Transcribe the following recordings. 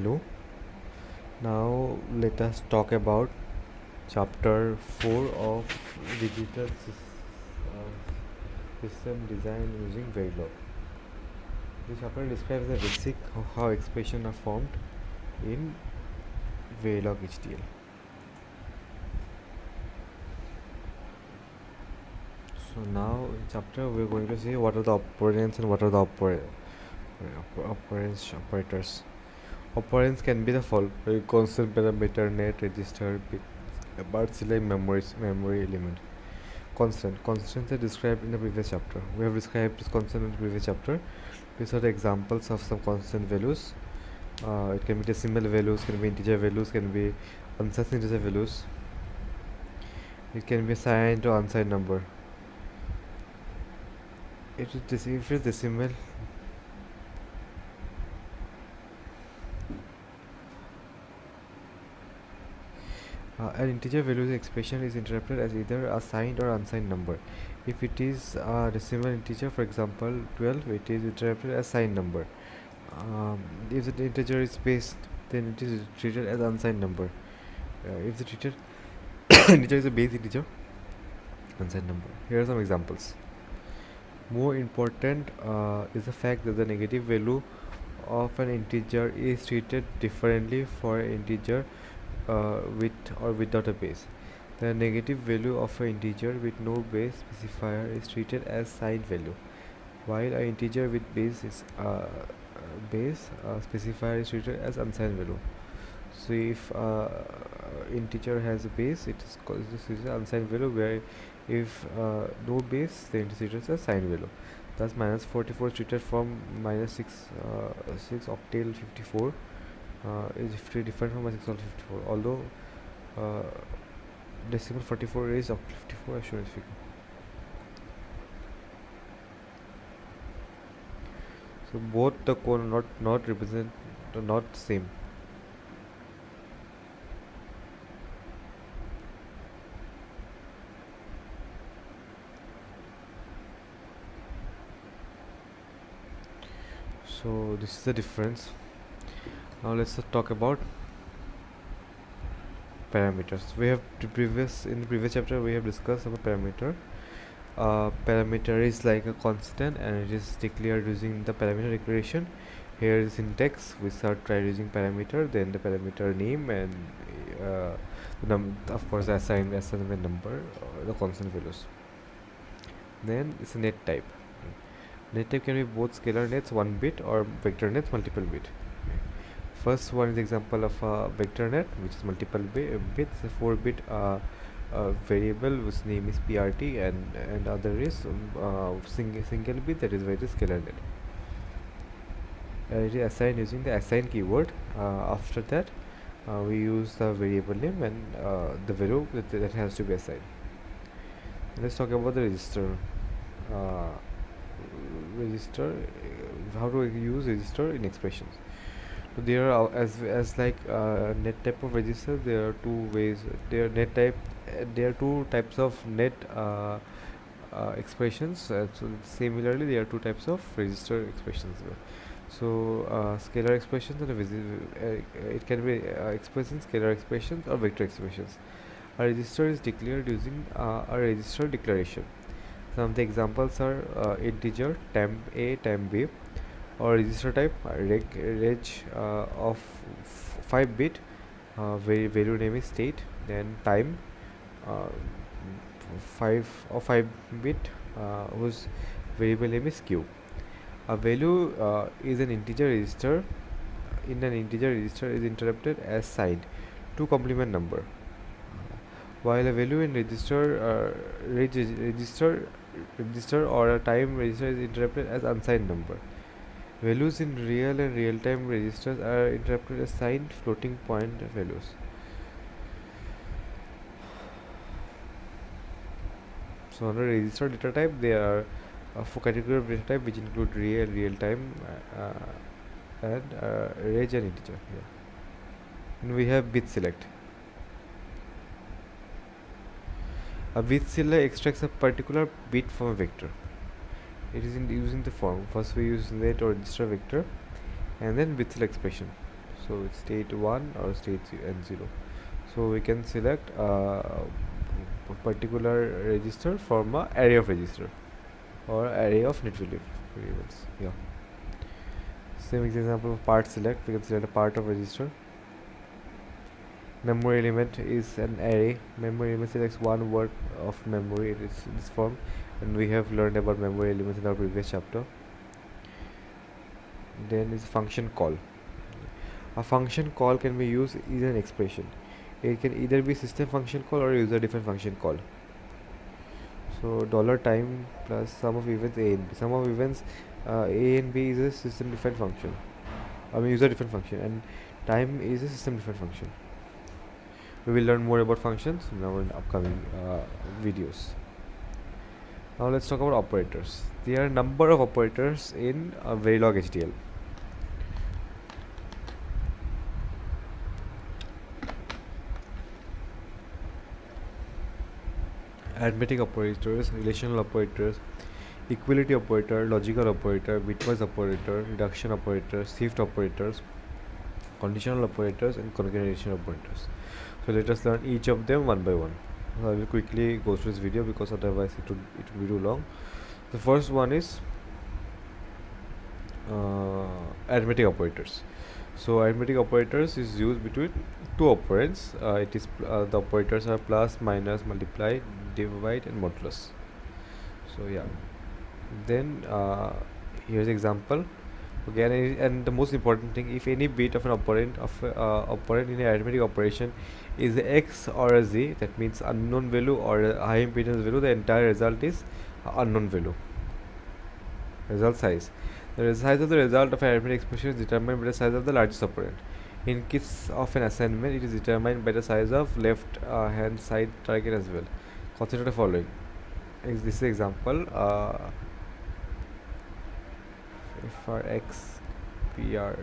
Hello. Now let us talk about chapter 4 of system design using Verilog. This chapter describes the basic of how expressions are formed in Verilog HDL. So now in chapter we're going to see what are the operands and what are the operators. Operands can be the following: constant, parameter, net, register, bit, bar, memory element. Constants are described in the previous chapter. We have described this constant in the previous chapter. These are the examples of some constant values. It can be decimal values, can be integer values, can be unsigned integer values. It can be signed or unsigned number. If it is decimal, an integer value expression is interpreted as either a signed or unsigned number. If it is a decimal integer, for example 12, it is interpreted as signed number. If the integer is base, then it is treated as unsigned number. If the integer is a base integer, unsigned number. Here are some examples. More important is the fact that the negative value of an integer is treated differently for an integer with or without a base. The negative value of an integer with no base specifier is treated as signed value, while an integer with base specifier is treated as unsigned value. So if integer has a base, it is called this is an unsigned value, where if no base, then it is treated as signed value. Thus minus 44 is treated from minus 6 octal 54 is pretty different from minus 6 octal 54, although decimal 44 is octal 54 as shown in figure. So both the cone not represent not same. So this is the difference. Now let's talk about parameters. We have in the previous chapter we have discussed about parameter. Parameter is like a constant and it is declared using the parameter declaration. Here is syntax. We start try using parameter, then the parameter name, and of course assignment number, the constant values. Then it's a net type. Net type can be both scalar nets 1 bit or vector nets multiple bit. First one is example of a vector net, which is multiple bits, a 4-bit variable whose name is PRT, and other is single bit, that is why it is scalar net. It is assigned using the assign keyword. After that, we use the variable name and the value that has to be assigned. Let's talk about the register. How to use register in expressions. So there are as like net type of register, there are two ways. There are two types of net expressions. So similarly, there are two types of register expressions. So scalar expressions and it can be expressing scalar expressions or vector expressions. A register is declared using a register declaration. Some of the examples are integer temp A, temp B, or register type reg of 5-bit, value name is state, then time 5-bit whose variable name is q. A value is an integer register. In an integer register is interpreted as signed to complement number, while a value in register or a time register is interpreted as unsigned number. Values in real and real-time registers are interpreted as signed floating point values. So under register data type, there are four categories of data type, which include real, real-time, and reg and integer. Yeah. And we have bit select. A bit select extracts a particular bit from a vector. It is using the form. First we use net or register vector, and then bit select expression. so it's state 1 or state and 0. So we can select a particular register from a array of register or array of net value variables. Yeah. Same example of part select. We can select a part of register. Memory element is an array. Memory element selects one word of memory. It is in this form, and we have learned about memory elements in our previous chapter. Then is function call. A function call can be used as an expression. It can either be system function call or user defined function call. So $time plus sum of events a and b. Sum of events a and b is a system defined function. I mean user defined function, and time is a system defined function. We will learn more about functions in our upcoming videos. Now let's talk about operators. There are a number of operators in Verilog HDL. Arithmetic operators, relational operators, equality operator, logical operator, bitwise operator, reduction operators, shift operators, conditional operators, and concatenation operators. So let us learn each of them one by one. I will quickly go through this video because otherwise it would be too long. The first one is arithmetic operators. So arithmetic operators is used between two operands. The operators are plus, minus, multiply, divide, and modulus. So yeah. Then here's example. Again, and the most important thing, if any bit of an operand in an arithmetic operation is x or a z, that means unknown value or a high impedance value, the entire result is unknown value. Result size. The size of the result of an arithmetic expression is determined by the size of the largest operand. In case of an assignment, it is determined by the size of left hand side target as well. Consider the following. This is example. For x PR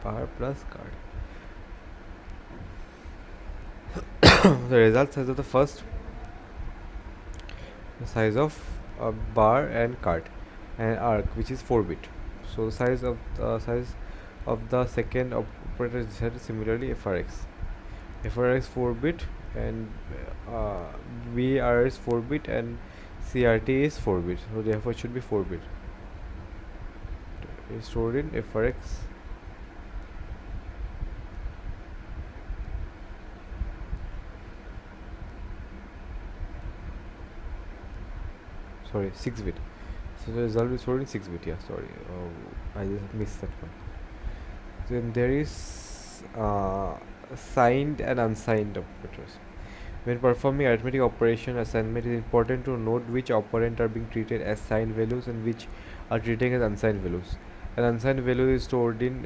bar plus card. The result size of the first, the size of a bar and card and arc, which is 4-bit. So the size of the second operator is decided similarly FRX. FRX 4-bit and BR is 4-bit and CRT is 4-bit. So therefore it should be 4-bit. Is stored in FRX. Sorry, 6-bit. So the result is stored in 6-bit. Yeah, sorry, I just missed that one. Then there is signed and unsigned operators. When performing arithmetic operation assignment, it is important to note which operand are being treated as signed values and which are treated as unsigned values. An unsigned value is stored in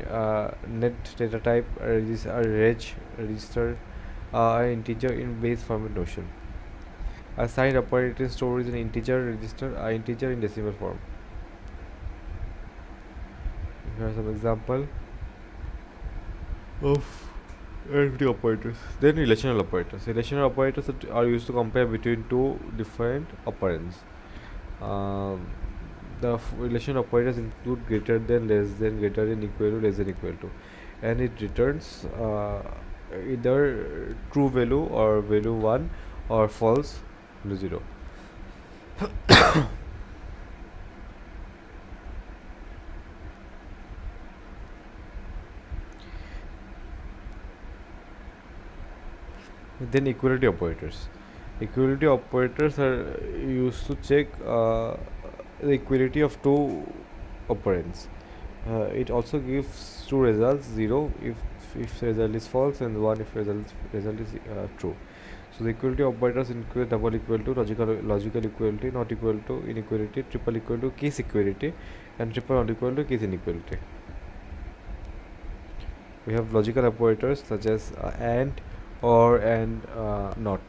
net data type, a reg register, an integer in base format notion. A signed operator is stored in an integer register, an integer in decimal form. Here are some example of arithmetic operators. Then relational operators. Relational operators are used to compare between two different operands. The relation operators include greater than, less than, greater than, equal to, less than, equal to, and it returns either true value or value 1 or false value 0. Then equality operators. Equality operators are used to check the equality of two operands. It also gives two results, 0 if the result is false and 1 if result is true. So the equality operators include double equal to, logical equality, not equal to, inequality, triple equal to, case equality, and triple not equal to, case inequality. We have logical operators such as AND, OR, and NOT.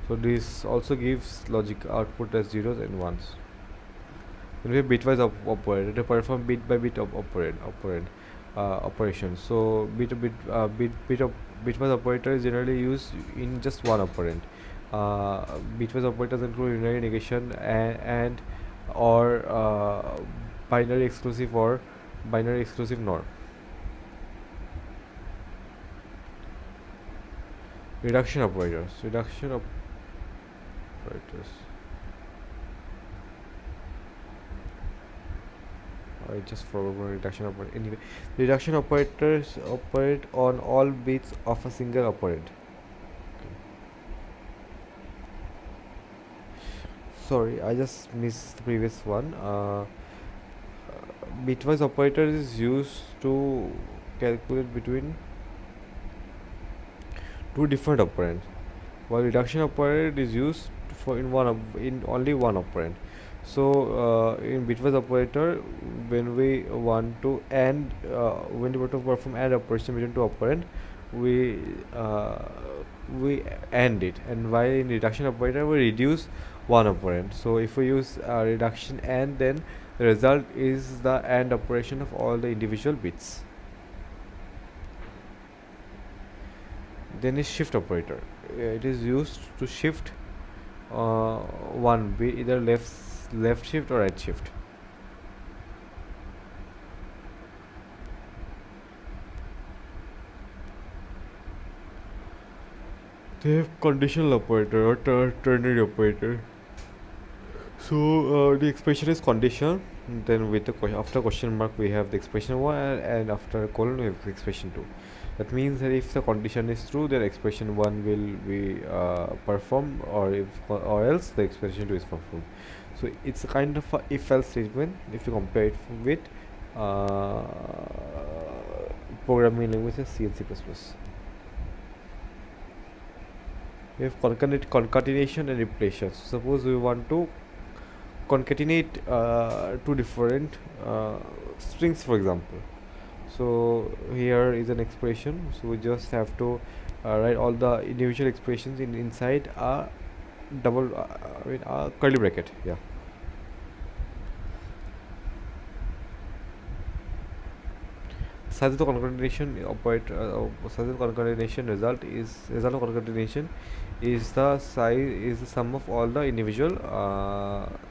So this also gives logic output as zeros and ones. Then we have bitwise operator to perform bit by bit of operand operation. So bitwise operator is generally used in just one operand. Bitwise operators include unary negation and or binary exclusive or binary exclusive NOR. Reduction operators. Reduction operators. I just forgot about reduction operator. Anyway, reduction operators operate on all bits of a single operand. Sorry, I just missed the previous one. Bitwise operator is used to calculate between two different operands, while reduction operator is used for in only one operand. So in bitwise operator, when we want to when we want to perform AND operation between two operand, we uh, we AND it, and while in reduction operator we reduce one operand. So if we use reduction AND, then the result is the AND operation of all the individual bits. Then is shift operator. It is used to shift one bit, either left shift or right shift. They have conditional operator or ternary operator. So the expression is conditional. Then with the after question mark we have the expression 1, and after colon we have the expression 2. That means that if the condition is true, then expression 1 will be performed, or else the expression 2 is performed. So it's a kind of a if-else statement if you compare it with uh, programming languages C and C++. We have concatenation and replacement. So suppose we want to concatenate two different strings, for example. So here is an expression, so we just have to write all the individual expressions inside a a curly bracket. Yeah. Size of the concatenation operator, size of concatenation result of concatenation is the sum of all the individual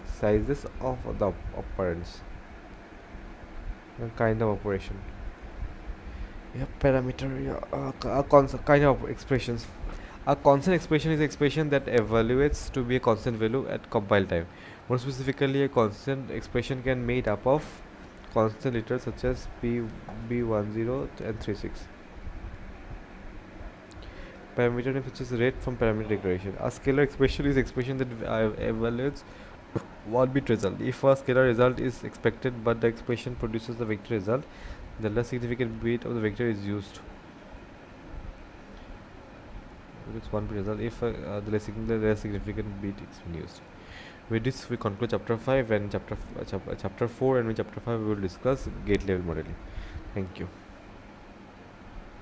sizes of the operands. A kind of operation. Yeah, parameter. Yeah, kind of expressions. A constant expression is an expression that evaluates to be a constant value at compile time. More specifically, a constant expression can be made up of constant letters such as b10 and 36. Parameter name such as rate from parameter declaration. A scalar expression is expression that evaluates one bit result. If a scalar result is expected but the expression produces the vector result, the less significant bit of the vector is used. It's one bit result if the less significant bit is being used. With this, we conclude chapter 5 and chapter 4, and in chapter 5 we will discuss gate level modeling. Thank you.